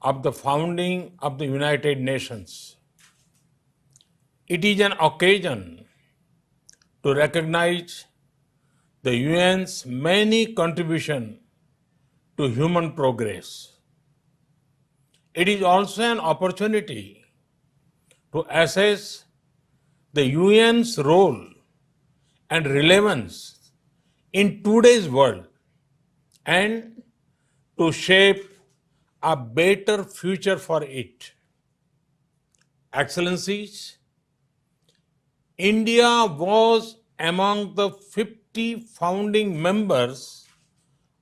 of the founding of the United Nations. It is an occasion to recognize the UN's many contributions to human progress. It is also an opportunity to assess the UN's role and relevance in today's world and to shape a better future for it. Excellencies, India was among the 50 founding members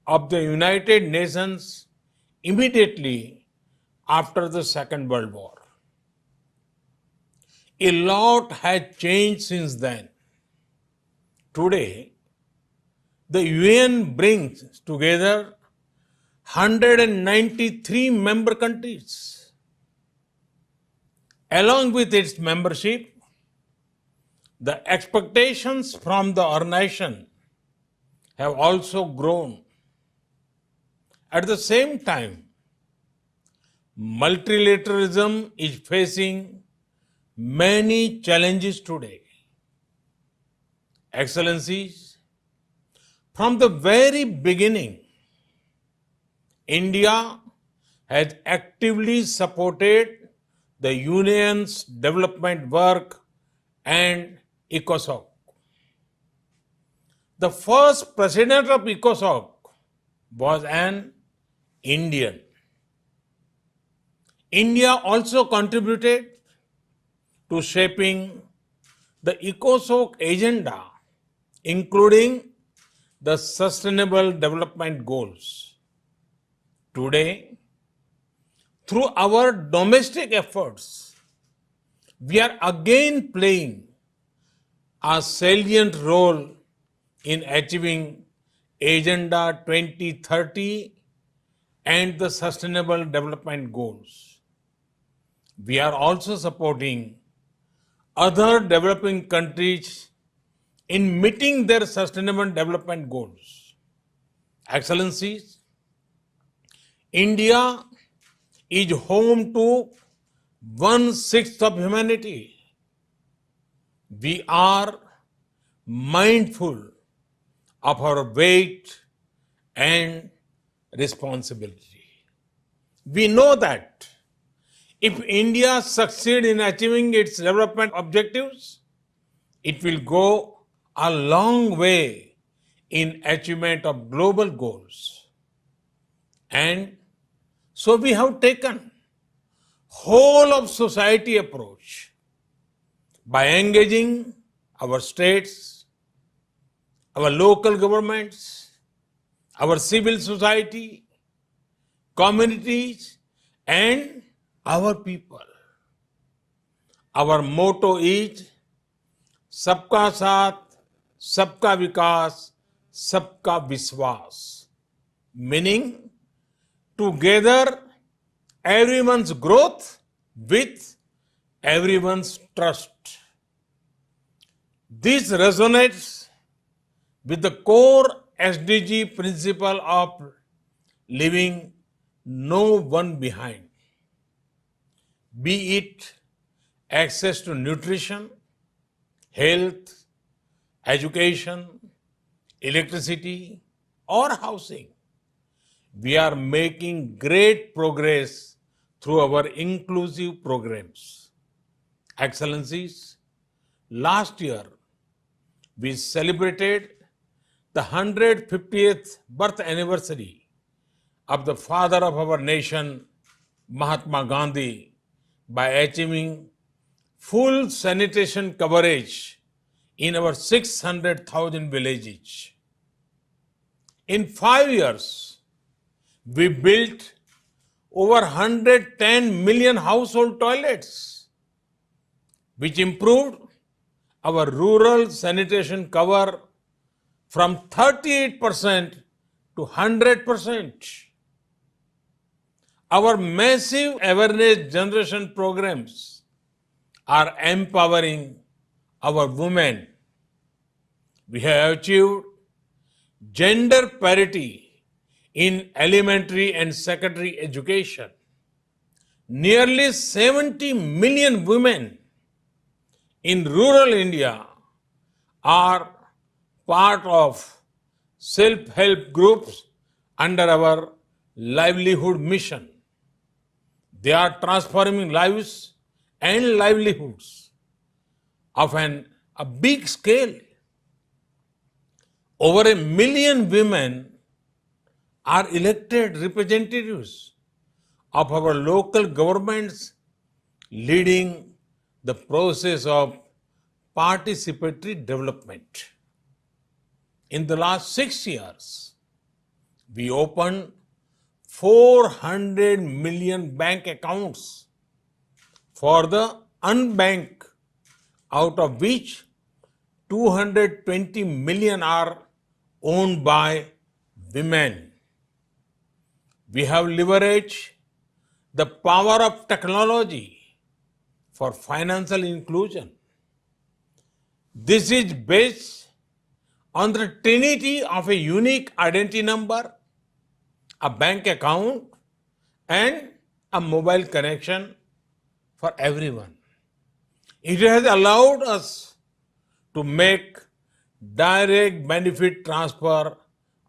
of the United Nations immediately after the Second World War. A lot has changed since then. Today, the UN brings together 193 member countries. Along with its membership, the expectations from the organization have also grown. At the same time, multilateralism is facing many challenges today. Excellencies, from the very beginning, India has actively supported the Union's development work and ECOSOC. The first president of ECOSOC was an Indian. India also contributed to shaping the ECOSOC agenda, including the Sustainable Development Goals. Today, through our domestic efforts, we are again playing a salient role in achieving Agenda 2030 and the Sustainable Development Goals. We are also supporting other developing countries in meeting their Sustainable Development Goals. Excellencies, India is home to 1/6 of humanity. We are mindful of our weight and responsibility. We know that if India succeeds in achieving its development objectives, it will go a long way in achievement of global goals. And so we have taken whole of society approach by engaging our states, our local governments, our civil society, communities, and our people. Our motto is Sabka Saath, Sabka Vikas, Sabka Viswas, meaning together everyone's growth with everyone's trust. This resonates with the core SDG principle of leaving no one behind, be it access to nutrition, health, education, electricity, or housing. We are making great progress through our inclusive programs. Excellencies, last year we celebrated the 150th birth anniversary of the father of our nation, Mahatma Gandhi, by achieving full sanitation coverage in our 600,000 villages. In 5 years, we built over 110 million household toilets, which improved our rural sanitation cover from 38% to 100%. Our massive awareness generation programs are empowering our women. We have achieved gender parity in elementary and secondary education. nearly 70 million women in rural India are part of self-help groups under our livelihood mission. They are transforming lives and livelihoods of a big scale. Over 1 million women are elected representatives of our local governments, leading the process of participatory development. In the last 6 years, we opened 400 million bank accounts for the unbanked, out of which 220 million are owned by women. We have leveraged the power of technology for financial inclusion. This is based on the trinity of a unique identity number, a bank account, and a mobile connection for everyone. It has allowed us to make direct benefit transfer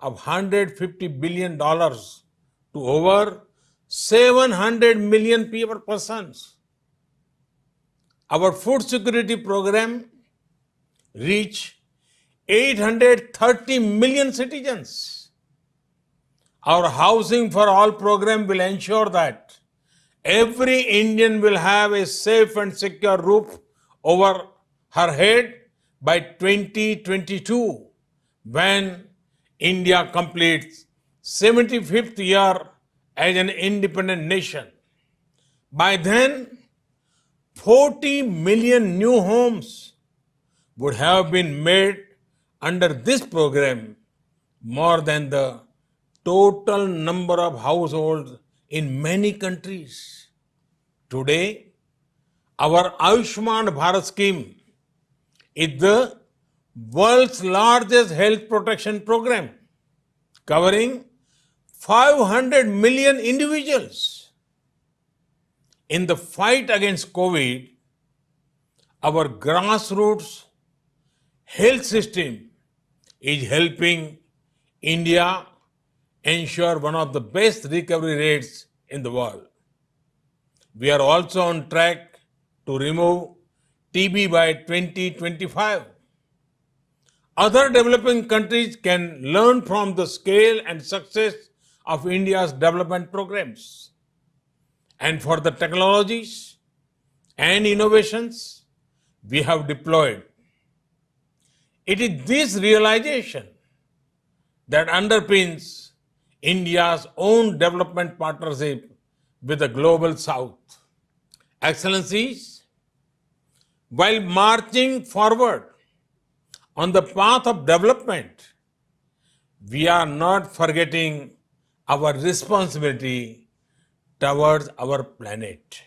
of $150 billion to over 700 million people persons. Our food security program reached 830 million citizens. Our Housing for All program will ensure that every Indian will have a safe and secure roof over her head by 2022, when India completes 75th year as an independent nation. By then, 40 million new homes would have been made under this program, more than the total number of households in many countries. Today, our Ayushman Bharat scheme is the world's largest health protection program, covering 500 million individuals. In the fight against COVID, our grassroots health system is helping India ensure one of the best recovery rates in the world. We are also on track to remove TB by 2025. Other developing countries can learn from the scale and success of India's development programs. And for the technologies and innovations we have deployed, it is this realization that underpins India's own development partnership with the Global South. Excellencies, while marching forward on the path of development, we are not forgetting our responsibility towards our planet.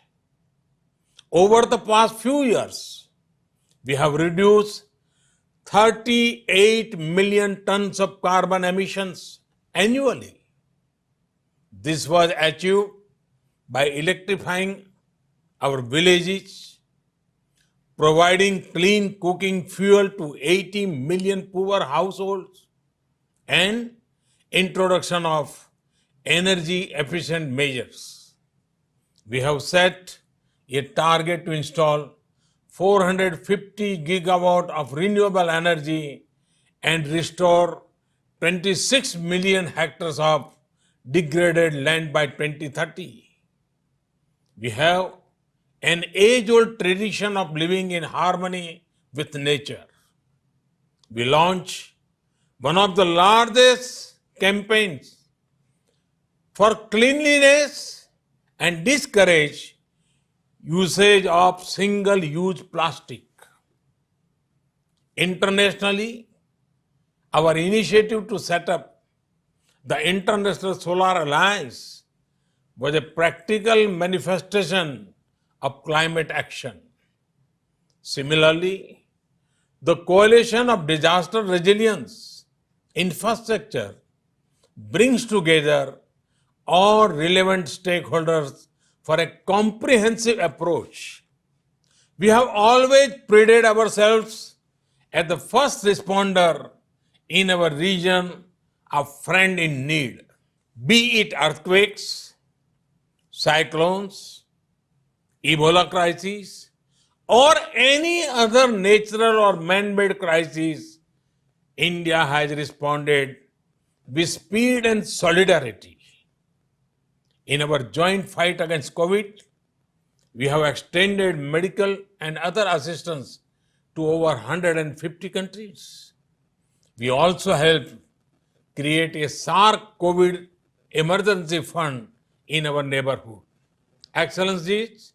Over the past few years, we have reduced 38 million tons of carbon emissions annually. This was achieved by electrifying our villages, providing clean cooking fuel to 80 million poor households, and introduction of energy efficient measures. We have set a target to install 450 gigawatt of renewable energy and restore 26 million hectares of degraded land by 2030. We have an age-old tradition of living in harmony with nature. We launched one of the largest campaigns for cleanliness and discourage usage of single-use plastic. Internationally, our initiative to set up the International Solar Alliance was a practical manifestation of climate action. Similarly, the Coalition of Disaster Resilience Infrastructure brings together all relevant stakeholders for for a comprehensive approach. We have always prided ourselves as the first responder in our region, a friend in need. Be it earthquakes, cyclones, Ebola crises, or any other natural or man-made crisis, India has responded with speed and solidarity. In our joint fight against COVID, we have extended medical and other assistance to over 150 countries. We also helped create a SARC COVID emergency fund in our neighborhood. Excellencies,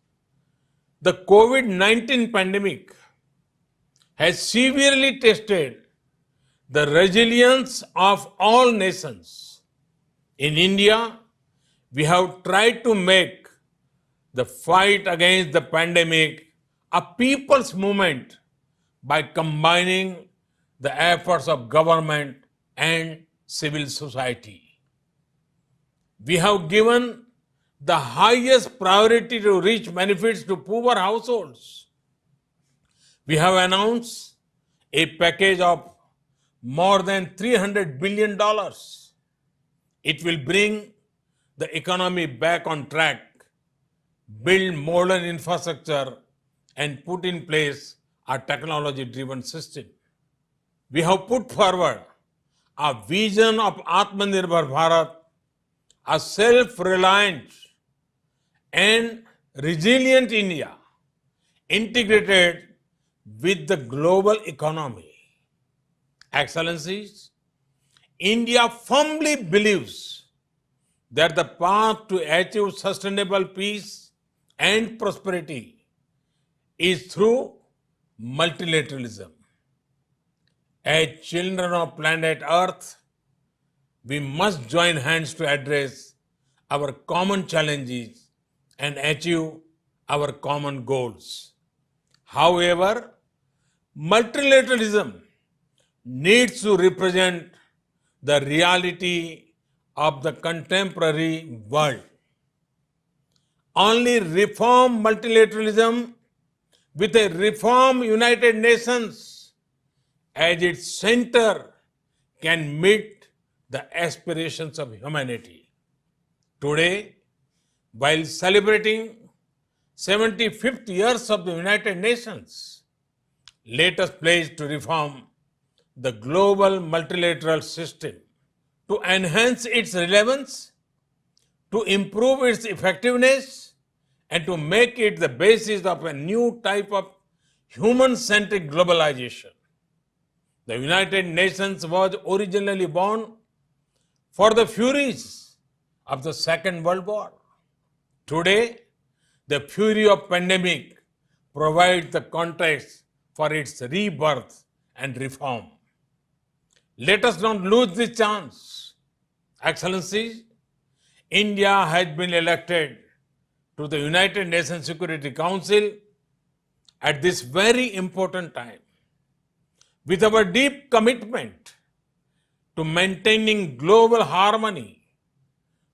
the COVID-19 pandemic has severely tested the resilience of all nations. In India, we have tried to make the fight against the pandemic a people's movement by combining the efforts of government and civil society. We have given the highest priority to reach benefits to poor households. We have announced a package of more than $300 billion. It will bring the economy back on track, build modern infrastructure, and put in place a technology-driven system. We have put forward a vision of Atmanirbhar Bharat, a self-reliant and resilient India integrated with the global economy. Excellencies, India firmly believes that the path to achieve sustainable peace and prosperity is through multilateralism. As children of planet Earth, we must join hands to address our common challenges and achieve our common goals. However, multilateralism needs to represent the reality of the contemporary world. Only reform multilateralism with a reform United Nations as its center can meet the aspirations of humanity. Today, while celebrating 75th years of the United Nations, let us pledge to reform the global multilateral system to enhance its relevance, to improve its effectiveness, and to make it the basis of a new type of human-centric globalization. The United Nations was originally born for the furies of the Second World War. Today, the fury of pandemic provides the context for its rebirth and reform. Let us not lose this chance. Excellencies, India has been elected to the United Nations Security Council at this very important time. With our deep commitment to maintaining global harmony,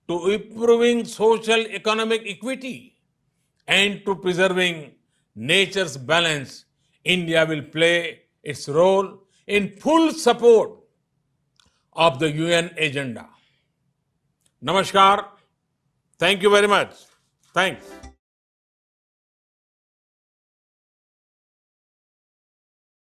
to improving social economic equity, and to preserving nature's balance, India will play its role in full support of the UN agenda. Namaskar. Thank you very much. Thanks.